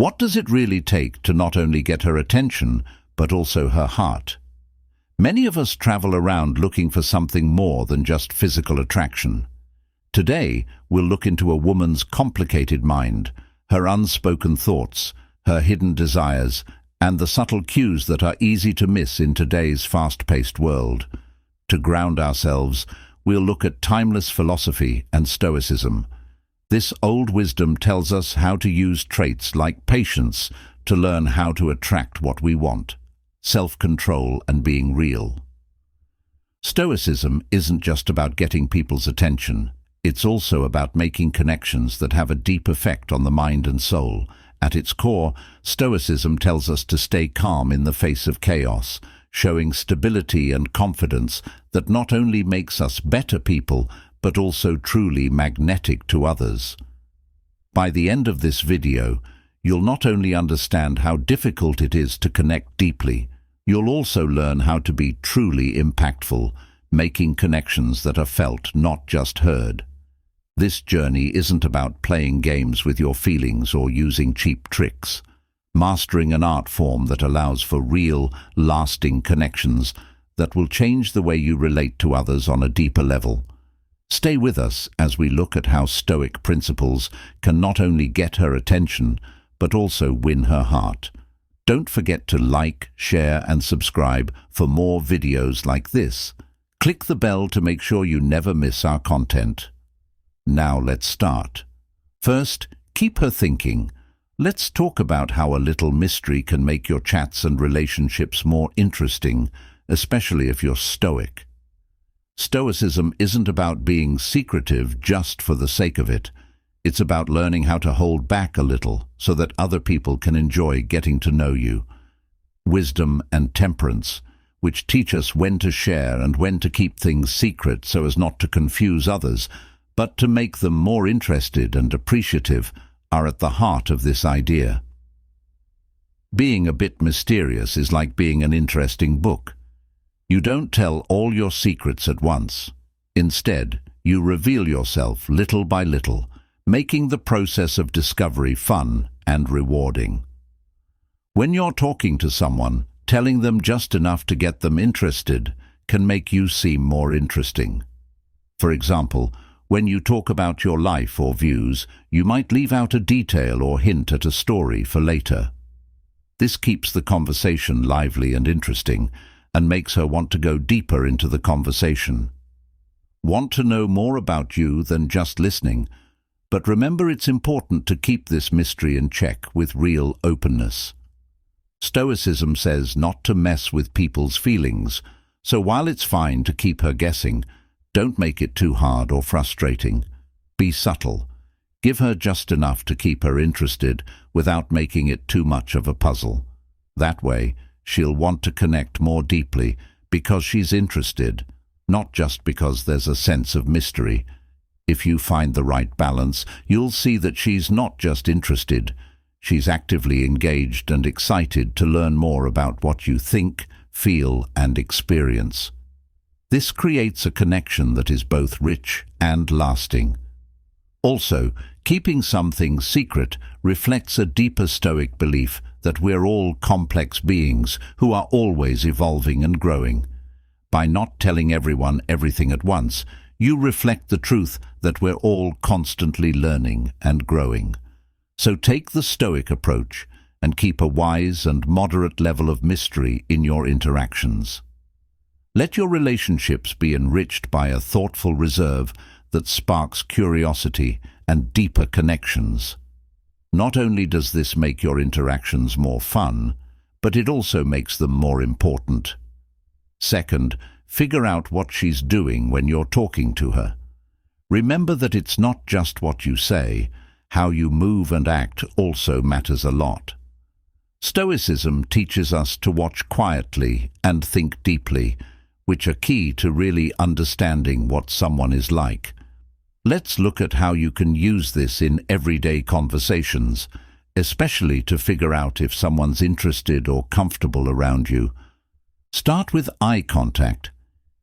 What does it really take to not only get her attention, but also her heart? Many of us travel around looking for something more than just physical attraction. Today, we'll look into a woman's complicated mind, her unspoken thoughts, her hidden desires, and the subtle cues that are easy to miss in today's fast-paced world. To ground ourselves, we'll look at timeless philosophy and Stoicism. This old wisdom tells us how to use traits like patience to learn how to attract what we want, self-control and being real. Stoicism isn't just about getting people's attention. It's also about making connections that have a deep effect on the mind and soul. At its core, Stoicism tells us to stay calm in the face of chaos, showing stability and confidence that not only makes us better people, but also truly magnetic to others. By the end of this video, you'll not only understand how difficult it is to connect deeply, you'll also learn how to be truly impactful, making connections that are felt, not just heard. This journey isn't about playing games with your feelings or using cheap tricks. Mastering an art form that allows for real, lasting connections that will change the way you relate to others on a deeper level. Stay with us as we look at how Stoic principles can not only get her attention, but also win her heart. Don't forget to like, share, and subscribe for more videos like this. Click the bell to make sure you never miss our content. Now let's start. First, keep her thinking. Let's talk about how a little mystery can make your chats and relationships more interesting, especially if you're Stoic. Stoicism isn't about being secretive just for the sake of it. It's about learning how to hold back a little so that other people can enjoy getting to know you. Wisdom and temperance, which teach us when to share and when to keep things secret so as not to confuse others, but to make them more interested and appreciative, are at the heart of this idea. Being a bit mysterious is like being an interesting book. You don't tell all your secrets at once. Instead, you reveal yourself little by little, making the process of discovery fun and rewarding. When you're talking to someone, telling them just enough to get them interested can make you seem more interesting. For example, when you talk about your life or views, you might leave out a detail or hint at a story for later. This keeps the conversation lively and interesting, and makes her want to go deeper into the conversation. Want to know more about you than just listening, but remember it's important to keep this mystery in check with real openness. Stoicism says not to mess with people's feelings, so while it's fine to keep her guessing, don't make it too hard or frustrating. Be subtle. Give her just enough to keep her interested without making it too much of a puzzle. That way, she'll want to connect more deeply because she's interested, not just because there's a sense of mystery. If you find the right balance, you'll see that she's not just interested. She's actively engaged and excited to learn more about what you think, feel, and experience. This creates a connection that is both rich and lasting. Also, keeping something secret reflects a deeper Stoic belief that we're all complex beings who are always evolving and growing. By not telling everyone everything at once, you reflect the truth that we're all constantly learning and growing. So take the Stoic approach and keep a wise and moderate level of mystery in your interactions. Let your relationships be enriched by a thoughtful reserve that sparks curiosity and deeper connections. Not only does this make your interactions more fun, but it also makes them more important. Second, figure out what she's doing when you're talking to her. Remember that it's not just what you say, how you move and act also matters a lot. Stoicism teaches us to watch quietly and think deeply, which are key to really understanding what someone is like. Let's look at how you can use this in everyday conversations, especially to figure out if someone's interested or comfortable around you. Start with eye contact.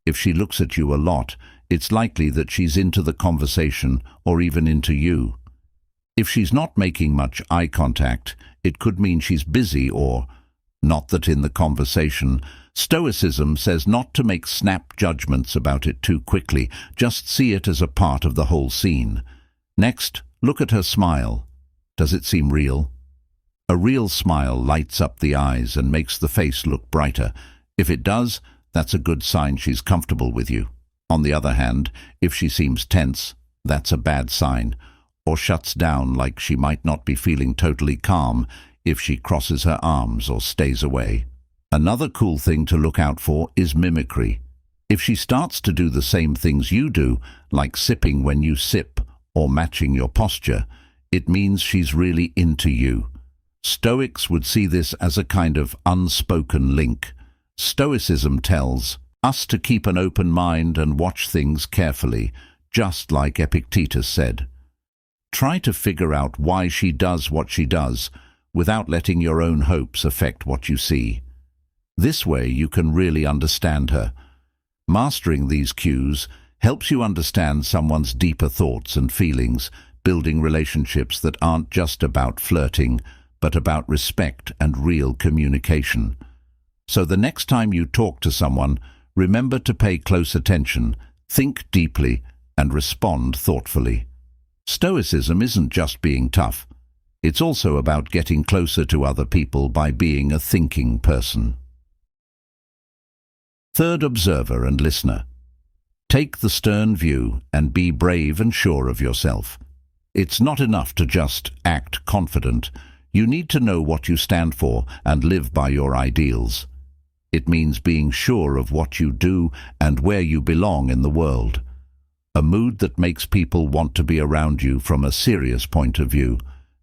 If she looks at you a lot, it's likely that she's into the conversation or even into you. If she's not making much eye contact, it could mean she's busy or not that in the conversation. Stoicism says not to make snap judgments about it too quickly, just see it as a part of the whole scene. Next, look at her smile. Does it seem real? A real smile lights up the eyes and makes the face look brighter. If it does, that's a good sign she's comfortable with you. On the other hand, if she seems tense, that's a bad sign, or shuts down like she might not be feeling totally calm if she crosses her arms or stays away. Another cool thing to look out for is mimicry. If she starts to do the same things you do, like sipping when you sip or matching your posture, it means she's really into you. Stoics would see this as a kind of unspoken link. Stoicism tells us to keep an open mind and watch things carefully, just like Epictetus said. Try to figure out why she does what she does, without letting your own hopes affect what you see. This way you can really understand her. Mastering these cues helps you understand someone's deeper thoughts and feelings, building relationships that aren't just about flirting, but about respect and real communication. So the next time you talk to someone, remember to pay close attention, think deeply, and respond thoughtfully. Stoicism isn't just being tough. It's also about getting closer to other people by being a thinking person. Third, observer and listener. Take the stern view and be brave and sure of yourself. It's not enough to just act confident. You need to know what you stand for and live by your ideals. It means being sure of what you do and where you belong in the world. A mood that makes people want to be around you from a serious point of view.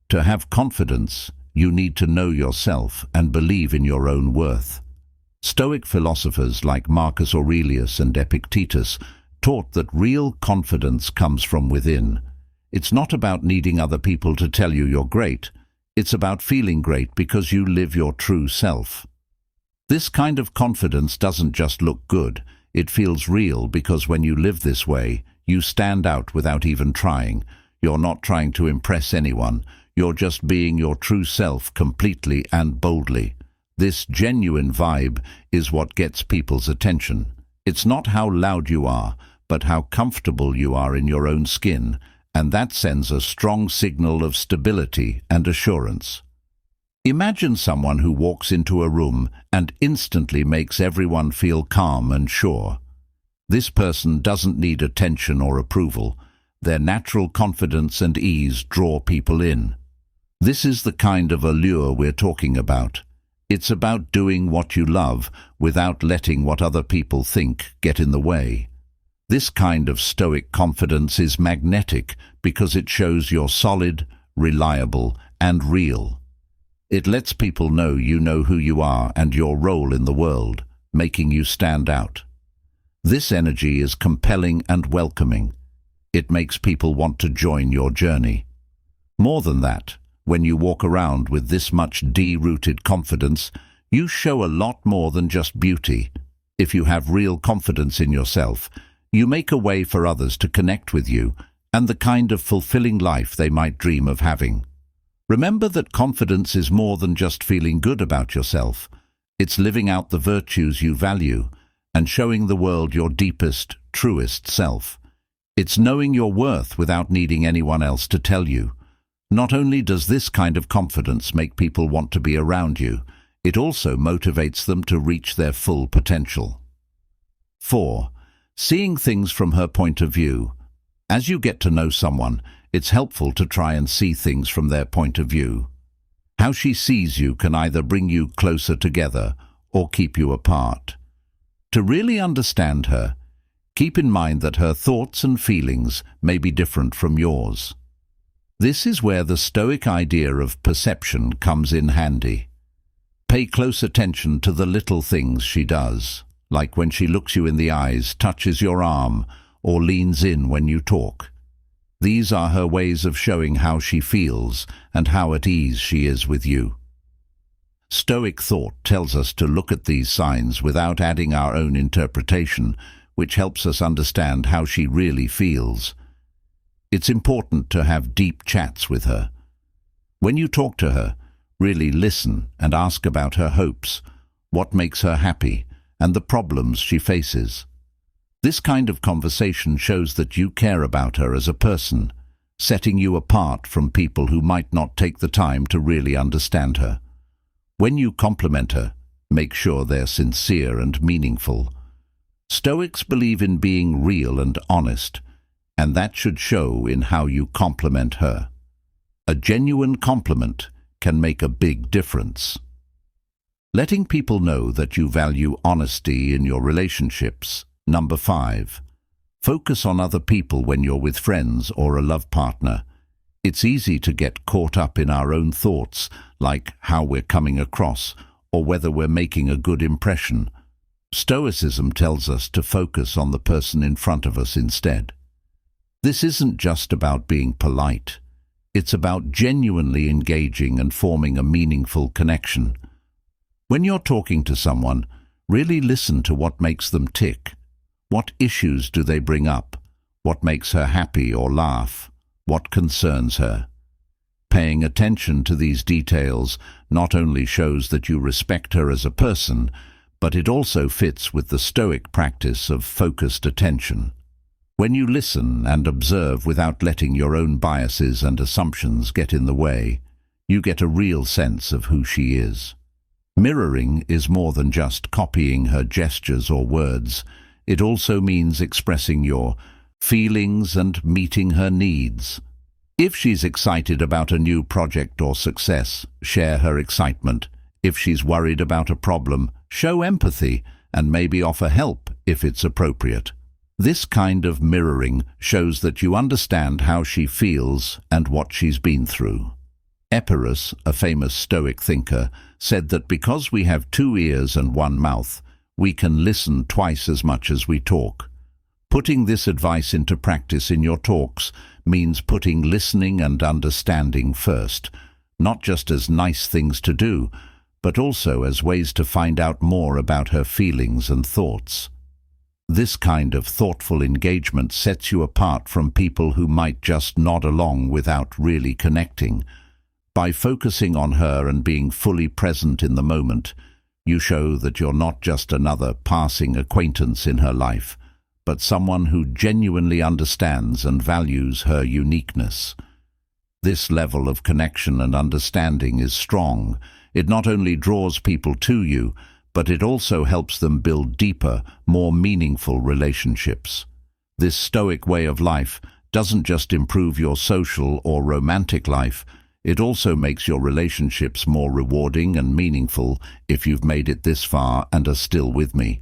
To have confidence, you need to know yourself and believe in your own worth. Stoic philosophers like Marcus Aurelius and Epictetus taught that real confidence comes from within. It's not about needing other people to tell you you're great. It's about feeling great because you live your true self. This kind of confidence doesn't just look good. It feels real because when you live this way, you stand out without even trying. You're not trying to impress anyone. You're just being your true self completely and boldly. This genuine vibe is what gets people's attention. It's not how loud you are, but how comfortable you are in your own skin, and that sends a strong signal of stability and assurance. Imagine someone who walks into a room and instantly makes everyone feel calm and sure. This person doesn't need attention or approval. Their natural confidence and ease draw people in. This is the kind of allure we're talking about. It's about doing what you love without letting what other people think get in the way. This kind of stoic confidence is magnetic because it shows you're solid, reliable, and real. It lets people know you know who you are and your role in the world, making you stand out. This energy is compelling and welcoming. It makes people want to join your journey. More than that, when you walk around with this much deep-rooted confidence, you show a lot more than just beauty. If you have real confidence in yourself, you make a way for others to connect with you and the kind of fulfilling life they might dream of having. Remember that confidence is more than just feeling good about yourself. It's living out the virtues you value and showing the world your deepest, truest self. It's knowing your worth without needing anyone else to tell you. Not only does this kind of confidence make people want to be around you, it also motivates them to reach their full potential. 4. Seeing things from her point of view. As you get to know someone, it's helpful to try and see things from their point of view. How she sees you can either bring you closer together or keep you apart. To really understand her, keep in mind that her thoughts and feelings may be different from yours. This is where the Stoic idea of perception comes in handy. Pay close attention to the little things she does, like when she looks you in the eyes, touches your arm, or leans in when you talk. These are her ways of showing how she feels and how at ease she is with you. Stoic thought tells us to look at these signs without adding our own interpretation, which helps us understand how she really feels. It's important to have deep chats with her. When you talk to her, really listen and ask about her hopes, what makes her happy, and the problems she faces. This kind of conversation shows that you care about her as a person, setting you apart from people who might not take the time to really understand her. When you compliment her, make sure they're sincere and meaningful. Stoics believe in being real and honest, and that should show in how you compliment her. A genuine compliment can make a big difference. Letting people know that you value honesty in your relationships. Number 5. Focus on other people when you're with friends or a love partner. It's easy to get caught up in our own thoughts, like how we're coming across or whether we're making a good impression. Stoicism tells us to focus on the person in front of us instead. This isn't just about being polite. It's about genuinely engaging and forming a meaningful connection. When you're talking to someone, really listen to what makes them tick. What issues do they bring up? What makes her happy or laugh? What concerns her? Paying attention to these details not only shows that you respect her as a person, but it also fits with the Stoic practice of focused attention. When you listen and observe without letting your own biases and assumptions get in the way, you get a real sense of who she is. Mirroring is more than just copying her gestures or words. It also means expressing your feelings and meeting her needs. If she's excited about a new project or success, share her excitement. If she's worried about a problem, show empathy and maybe offer help if it's appropriate. This kind of mirroring shows that you understand how she feels and what she's been through. Epirus, a famous Stoic thinker, said that because we have 2 ears and 1 mouth, we can listen twice as much as we talk. Putting this advice into practice in your talks means putting listening and understanding first, not just as nice things to do, but also as ways to find out more about her feelings and thoughts. This kind of thoughtful engagement sets you apart from people who might just nod along without really connecting. By focusing on her and being fully present in the moment, you show that you're not just another passing acquaintance in her life, but someone who genuinely understands and values her uniqueness. This level of connection and understanding is strong. It not only draws people to you, but it also helps them build deeper, more meaningful relationships. This Stoic way of life doesn't just improve your social or romantic life, it also makes your relationships more rewarding and meaningful if you've made it this far and are still with me.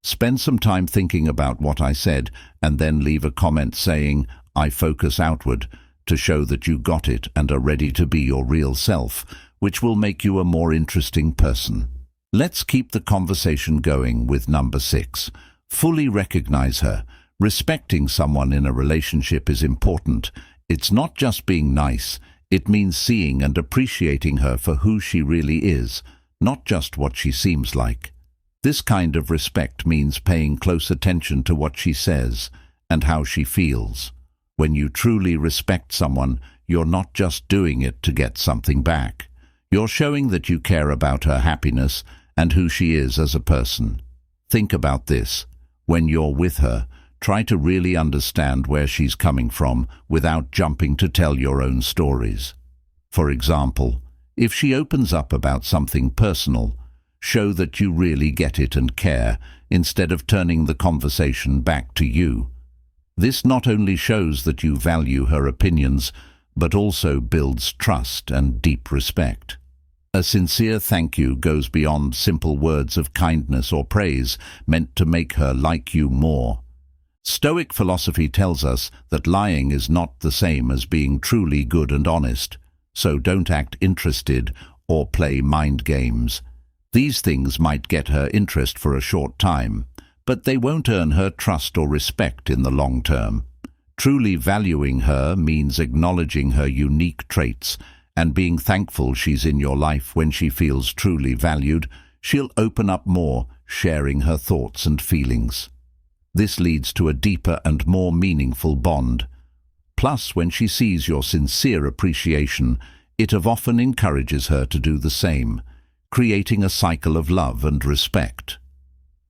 Spend some time thinking about what I said and then leave a comment saying, "I focus outward," to show that you got it and are ready to be your real self, which will make you a more interesting person. Let's keep the conversation going with number 6. Fully recognize her. Respecting someone in a relationship is important. It's not just being nice. It means seeing and appreciating her for who she really is, not just what she seems like. This kind of respect means paying close attention to what she says and how she feels. When you truly respect someone, you're not just doing it to get something back. You're showing that you care about her happiness and who she is as a person. Think about this. When you're with her, try to really understand where she's coming from without jumping to tell your own stories. For example, if she opens up about something personal, show that you really get it and care, instead of turning the conversation back to you. This not only shows that you value her opinions, but also builds trust and deep respect. A sincere thank you goes beyond simple words of kindness or praise meant to make her like you more. Stoic philosophy tells us that lying is not the same as being truly good and honest, so don't act interested or play mind games. These things might get her interest for a short time, but they won't earn her trust or respect in the long term. Truly valuing her means acknowledging her unique traits and being thankful she's in your life. When she feels truly valued, she'll open up more, sharing her thoughts and feelings. This leads to a deeper and more meaningful bond. Plus, when she sees your sincere appreciation, it often encourages her to do the same, creating a cycle of love and respect.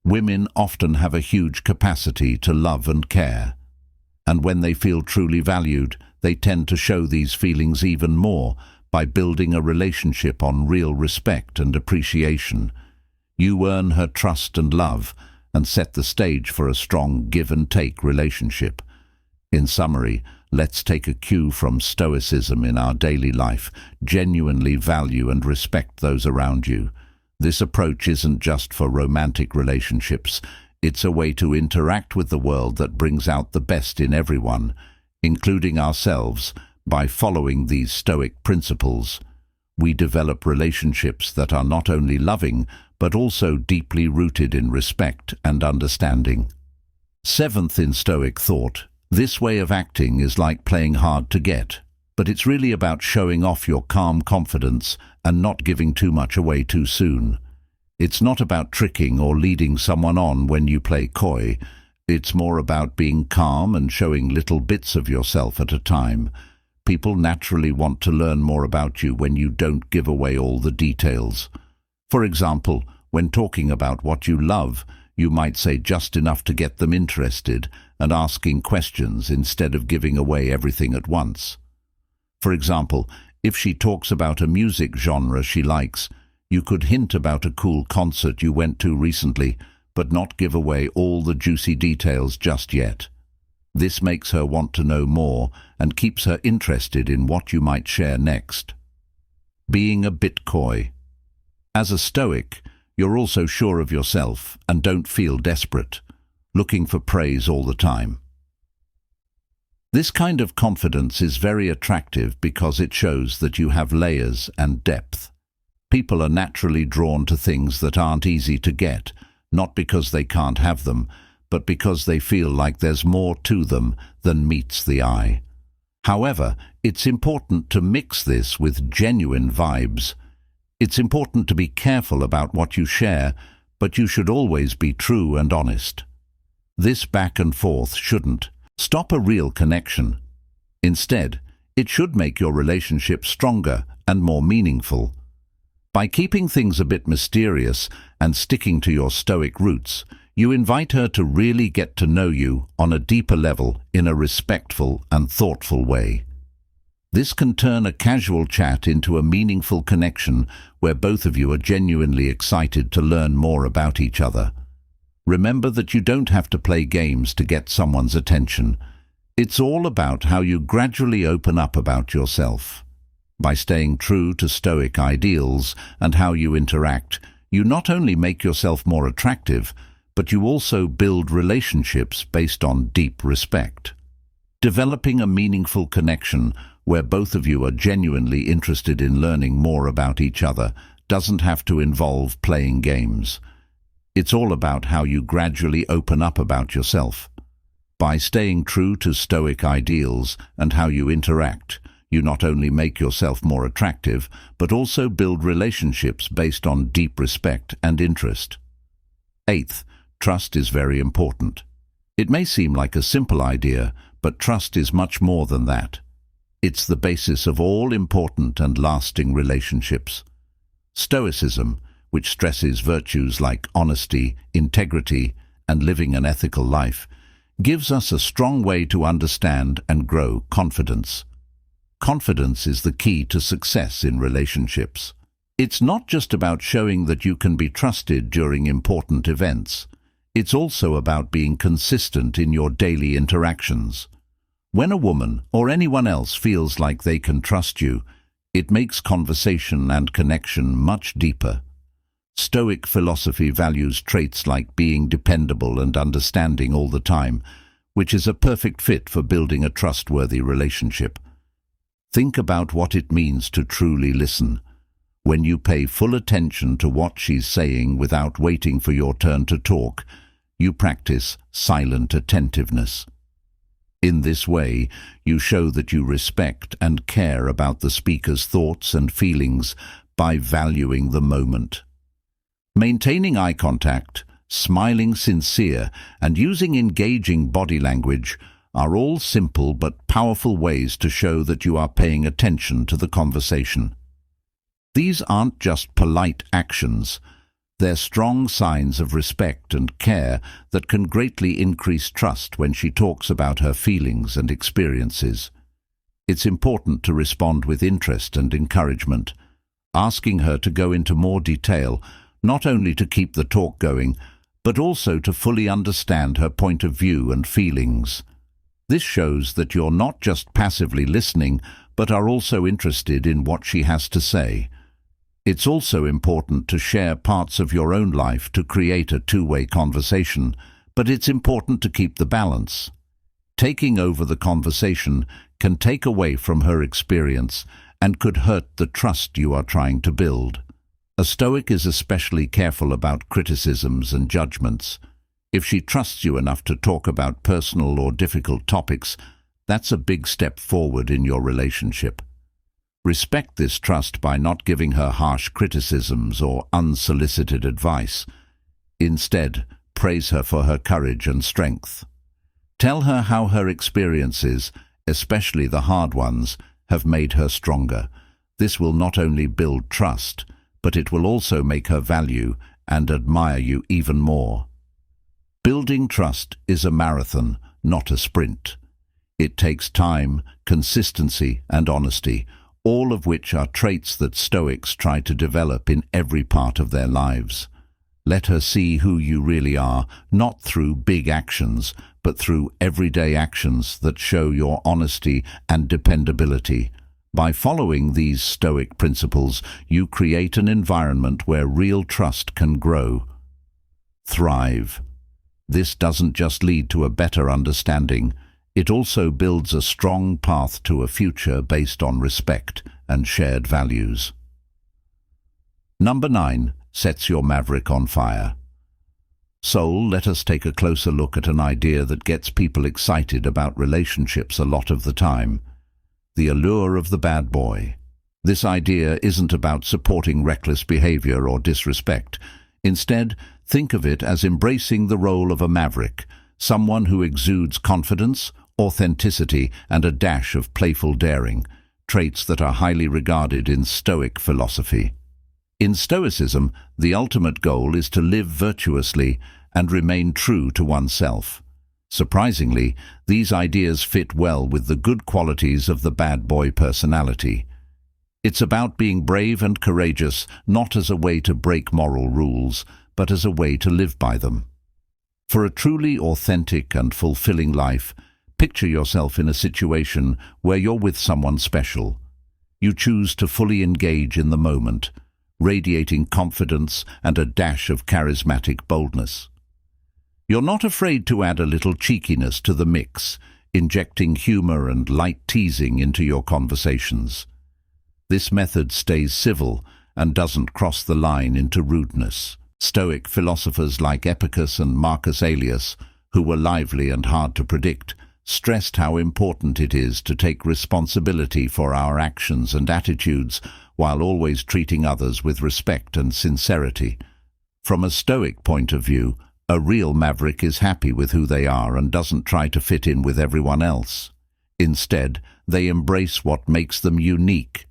Women often have a huge capacity to love and care, and when they feel truly valued, they tend to show these feelings even more by building a relationship on real respect and appreciation. You earn her trust and love and set the stage for a strong give-and-take relationship. In summary, let's take a cue from Stoicism in our daily life. Genuinely value and respect those around you. This approach isn't just for romantic relationships. It's a way to interact with the world that brings out the best in everyone, including ourselves. By following these Stoic principles, we develop relationships that are not only loving, but also deeply rooted in respect and understanding. Seventh, in Stoic thought, this way of acting is like playing hard to get, but it's really about showing off your calm confidence and not giving too much away too soon. It's not about tricking or leading someone on when you play coy. It's more about being calm and showing little bits of yourself at a time. People naturally want to learn more about you when you don't give away all the details. For example, when talking about what you love, you might say just enough to get them interested and asking questions instead of giving away everything at once. For example, if she talks about a music genre she likes, you could hint about a cool concert you went to recently, but not give away all the juicy details just yet. This makes her want to know more and keeps her interested in what you might share next. Being a bit coy. As a Stoic, you're also sure of yourself and don't feel desperate, looking for praise all the time. This kind of confidence is very attractive because it shows that you have layers and depth. People are naturally drawn to things that aren't easy to get, not because they can't have them, but because they feel like there's more to them than meets the eye. However, it's important to mix this with genuine vibes. It's important to be careful about what you share, but you should always be true and honest. This back and forth shouldn't stop a real connection. Instead, it should make your relationship stronger and more meaningful. By keeping things a bit mysterious and sticking to your Stoic roots, you invite her to really get to know you on a deeper level in a respectful and thoughtful way. This can turn a casual chat into a meaningful connection where both of you are genuinely excited to learn more about each other. Remember that you don't have to play games to get someone's attention. It's all about how you gradually open up about yourself. By staying true to Stoic ideals and how you interact, you not only make yourself more attractive, but you also build relationships based on deep respect. Developing a meaningful connection where both of you are genuinely interested in learning more about each other doesn't have to involve playing games. It's all about how you gradually open up about yourself. By staying true to Stoic ideals and how you interact, you not only make yourself more attractive, but also build relationships based on deep respect and interest. Eighth, trust is very important. It may seem like a simple idea, but trust is much more than that. It's the basis of all important and lasting relationships. Stoicism, which stresses virtues like honesty, integrity, and living an ethical life, gives us a strong way to understand and grow confidence. Confidence is the key to success in relationships. It's not just about showing that you can be trusted during important events. It's also about being consistent in your daily interactions. When a woman or anyone else feels like they can trust you, it makes conversation and connection much deeper. Stoic philosophy values traits like being dependable and understanding all the time, which is a perfect fit for building a trustworthy relationship. Think about what it means to truly listen. When you pay full attention to what she's saying without waiting for your turn to talk, you practice silent attentiveness. In this way, you show that you respect and care about the speaker's thoughts and feelings by valuing the moment. Maintaining eye contact, smiling sincere, and using engaging body language are all simple but powerful ways to show that you are paying attention to the conversation. These aren't just polite actions. They're strong signs of respect and care that can greatly increase trust when she talks about her feelings and experiences. It's important to respond with interest and encouragement, asking her to go into more detail, not only to keep the talk going, but also to fully understand her point of view and feelings. This shows that you're not just passively listening, but are also interested in what she has to say. It's also important to share parts of your own life to create a two-way conversation, but it's important to keep the balance. Taking over the conversation can take away from her experience and could hurt the trust you are trying to build. A Stoic is especially careful about criticisms and judgments. If she trusts you enough to talk about personal or difficult topics, that's a big step forward in your relationship. Respect this trust by not giving her harsh criticisms or unsolicited advice. Instead, praise her for her courage and strength. Tell her how her experiences, especially the hard ones, have made her stronger. This will not only build trust, but it will also make her value and admire you even more. Building trust is a marathon, not a sprint. It takes time, consistency, and honesty, all of which are traits that Stoics try to develop in every part of their lives. Let her see who you really are, not through big actions, but through everyday actions that show your honesty and dependability. By following these Stoic principles, you create an environment where real trust can grow. Thrive. This doesn't just lead to a better understanding, it also builds a strong path to a future based on respect and shared values. Number 9. Sets your maverick on fire. Soul, let us take a closer look at an idea that gets people excited about relationships a lot of the time. The allure of the bad boy. This idea isn't about supporting reckless behavior or disrespect. Instead, think of it as embracing the role of a maverick, someone who exudes confidence, authenticity, and a dash of playful daring, traits that are highly regarded in Stoic philosophy. In Stoicism, the ultimate goal is to live virtuously and remain true to oneself. Surprisingly, these ideas fit well with the good qualities of the bad boy personality. It's about being brave and courageous, not as a way to break moral rules, but as a way to live by them. For a truly authentic and fulfilling life, picture yourself in a situation where you're with someone special. You choose to fully engage in the moment, radiating confidence and a dash of charismatic boldness. You're not afraid to add a little cheekiness to the mix, injecting humor and light teasing into your conversations. This method stays civil and doesn't cross the line into rudeness. Stoic philosophers like Epicurus and Marcus Aurelius, who were lively and hard to predict, stressed how important it is to take responsibility for our actions and attitudes while always treating others with respect and sincerity. From a Stoic point of view, a real maverick is happy with who they are and doesn't try to fit in with everyone else. Instead, they embrace what makes them unique.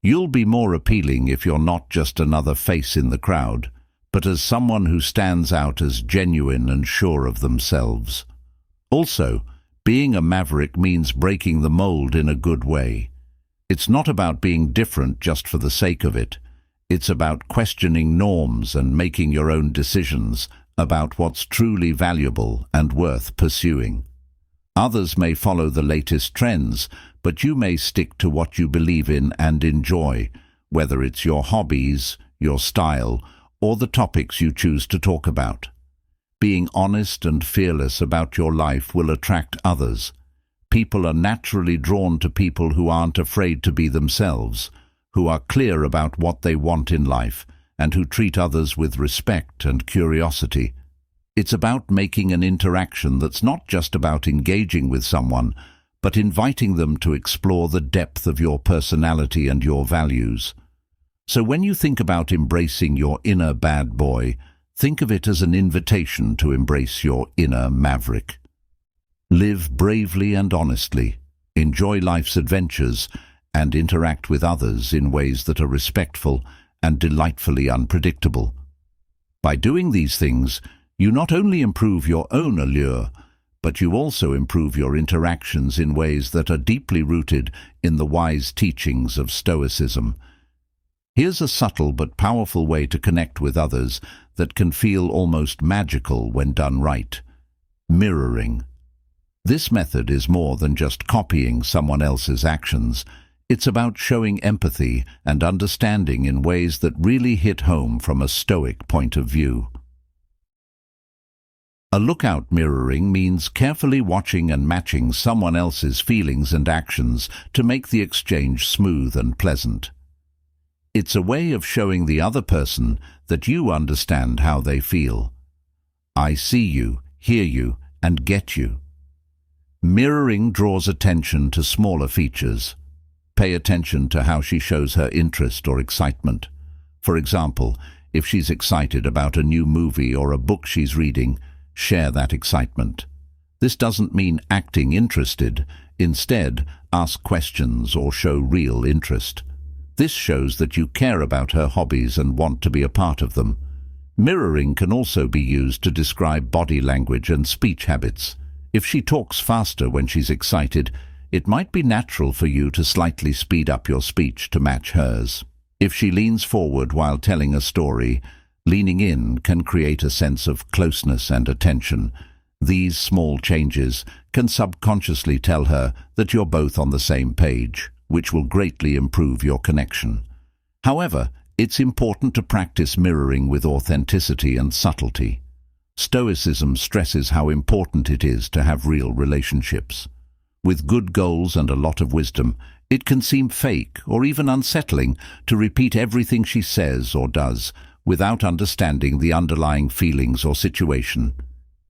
You'll be more appealing if you're not just another face in the crowd, but as someone who stands out as genuine and sure of themselves. Also, being a maverick means breaking the mold in a good way. It's not about being different just for the sake of it. It's about questioning norms and making your own decisions about what's truly valuable and worth pursuing. Others may follow the latest trends, but you may stick to what you believe in and enjoy, whether it's your hobbies, your style, or the topics you choose to talk about. Being honest and fearless about your life will attract others. People are naturally drawn to people who aren't afraid to be themselves, who are clear about what they want in life, and who treat others with respect and curiosity. It's about making an interaction that's not just about engaging with someone, but inviting them to explore the depth of your personality and your values. So when you think about embracing your inner bad boy, think of it as an invitation to embrace your inner maverick. Live bravely and honestly, enjoy life's adventures, and interact with others in ways that are respectful and delightfully unpredictable. By doing these things, you not only improve your own allure, but you also improve your interactions in ways that are deeply rooted in the wise teachings of Stoicism. Here's a subtle but powerful way to connect with others that can feel almost magical when done right. Mirroring. This method is more than just copying someone else's actions. It's about showing empathy and understanding in ways that really hit home from a Stoic point of view. A lookout mirroring means carefully watching and matching someone else's feelings and actions to make the exchange smooth and pleasant. It's a way of showing the other person that you understand how they feel. I see you, hear you, and get you. Mirroring draws attention to smaller features. Pay attention to how she shows her interest or excitement. For example, if she's excited about a new movie or a book she's reading, share that excitement. This doesn't mean acting interested. Instead, ask questions or show real interest. This shows that you care about her hobbies and want to be a part of them. Mirroring can also be used to describe body language and speech habits. If she talks faster when she's excited, it might be natural for you to slightly speed up your speech to match hers. If she leans forward while telling a story, leaning in can create a sense of closeness and attention. These small changes can subconsciously tell her that you're both on the same page, which will greatly improve your connection. However, it's important to practice mirroring with authenticity and subtlety. Stoicism stresses how important it is to have real relationships. With good goals and a lot of wisdom, it can seem fake or even unsettling to repeat everything she says or does without understanding the underlying feelings or situation.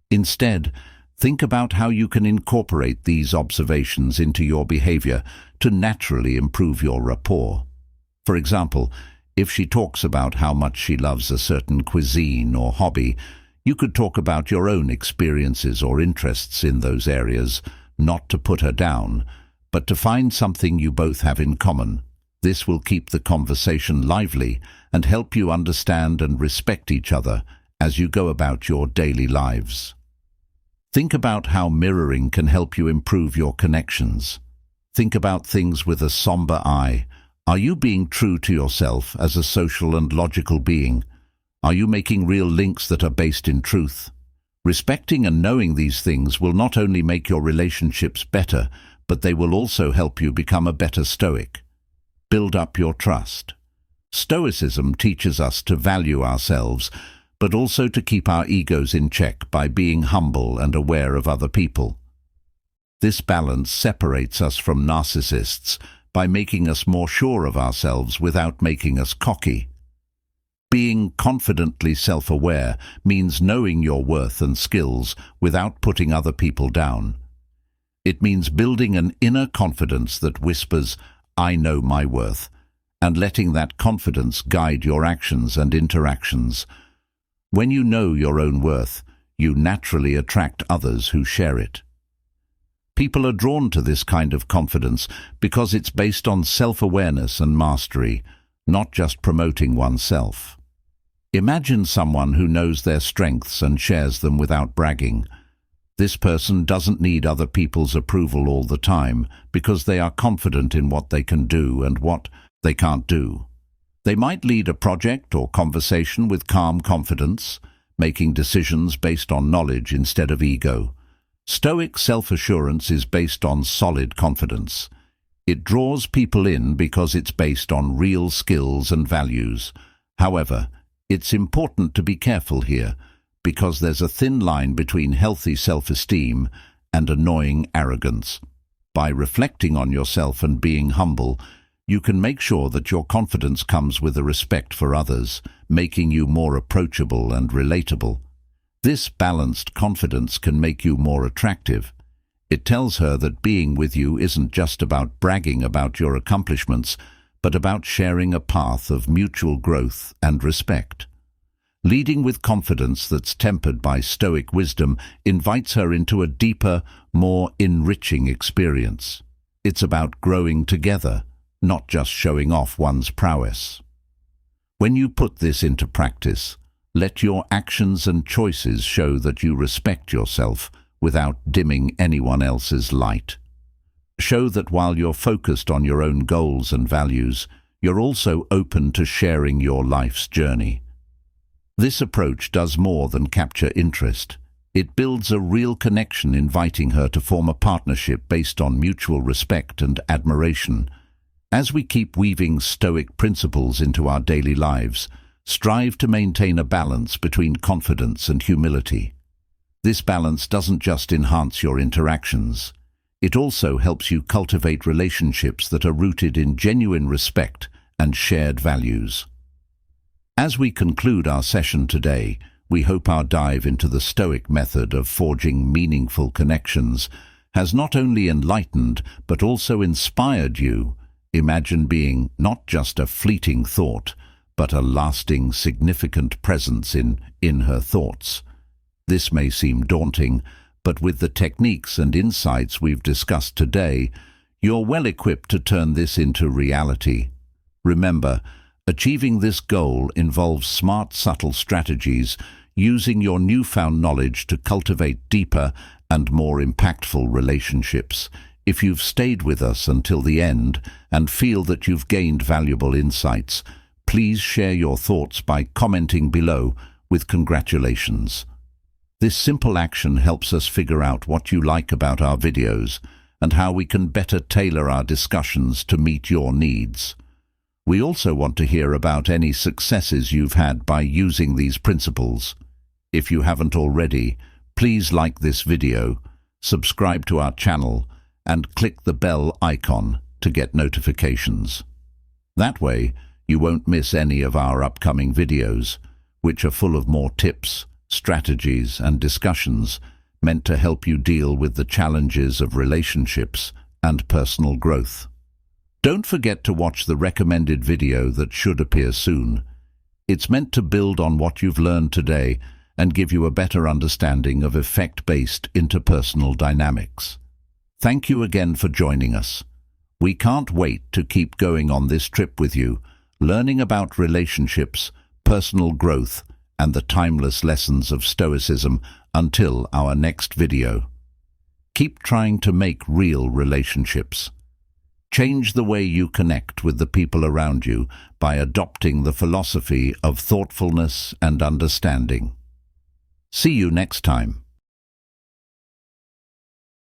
Instead, think about how you can incorporate these observations into your behavior to naturally improve your rapport. For example, if she talks about how much she loves a certain cuisine or hobby, you could talk about your own experiences or interests in those areas, not to put her down, but to find something you both have in common. This will keep the conversation lively and help you understand and respect each other as you go about your daily lives. Think about how mirroring can help you improve your connections. Think about things with a somber eye. Are you being true to yourself as a social and logical being? Are you making real links that are based in truth? Respecting and knowing these things will not only make your relationships better, but they will also help you become a better Stoic. Build up your trust. Stoicism teaches us to value ourselves, but also to keep our egos in check by being humble and aware of other people. This balance separates us from narcissists by making us more sure of ourselves without making us cocky. Being confidently self-aware means knowing your worth and skills without putting other people down. It means building an inner confidence that whispers, "I know my worth," and letting that confidence guide your actions and interactions. When you know your own worth, you naturally attract others who share it. People are drawn to this kind of confidence because it's based on self-awareness and mastery, not just promoting oneself. Imagine someone who knows their strengths and shares them without bragging. This person doesn't need other people's approval all the time because they are confident in what they can do and what they can't do. They might lead a project or conversation with calm confidence, making decisions based on knowledge instead of ego. Stoic self-assurance is based on solid confidence. It draws people in because it's based on real skills and values. However, it's important to be careful here, because there's a thin line between healthy self-esteem and annoying arrogance. By reflecting on yourself and being humble, you can make sure that your confidence comes with a respect for others, making you more approachable and relatable. This balanced confidence can make you more attractive. It tells her that being with you isn't just about bragging about your accomplishments, but about sharing a path of mutual growth and respect. Leading with confidence that's tempered by Stoic wisdom invites her into a deeper, more enriching experience. It's about growing together, not just showing off one's prowess. When you put this into practice, let your actions and choices show that you respect yourself without dimming anyone else's light. Show that while you're focused on your own goals and values, you're also open to sharing your life's journey. This approach does more than capture interest. It builds a real connection, inviting her to form a partnership based on mutual respect and admiration. As we keep weaving Stoic principles into our daily lives, strive to maintain a balance between confidence and humility. This balance doesn't just enhance your interactions. It also helps you cultivate relationships that are rooted in genuine respect and shared values. As we conclude our session today, we hope our dive into the Stoic method of forging meaningful connections has not only enlightened but also inspired you. Imagine being not just a fleeting thought, but a lasting, significant presence in her thoughts. This may seem daunting, but with the techniques and insights we've discussed today, you're well equipped to turn this into reality. Remember, achieving this goal involves smart, subtle strategies, using your newfound knowledge to cultivate deeper and more impactful relationships. If you've stayed with us until the end and feel that you've gained valuable insights, please share your thoughts by commenting below with congratulations. This simple action helps us figure out what you like about our videos and how we can better tailor our discussions to meet your needs. We also want to hear about any successes you've had by using these principles. If you haven't already, please like this video, subscribe to our channel, and click the bell icon to get notifications. That way, you won't miss any of our upcoming videos, which are full of more tips, strategies, and discussions meant to help you deal with the challenges of relationships and personal growth. Don't forget to watch the recommended video that should appear soon. It's meant to build on what you've learned today and give you a better understanding of effect-based interpersonal dynamics. Thank you again for joining us. We can't wait to keep going on this trip with you, learning about relationships, personal growth, and the timeless lessons of Stoicism until our next video. Keep trying to make real relationships. Change the way you connect with the people around you by adopting the philosophy of thoughtfulness and understanding. See you next time.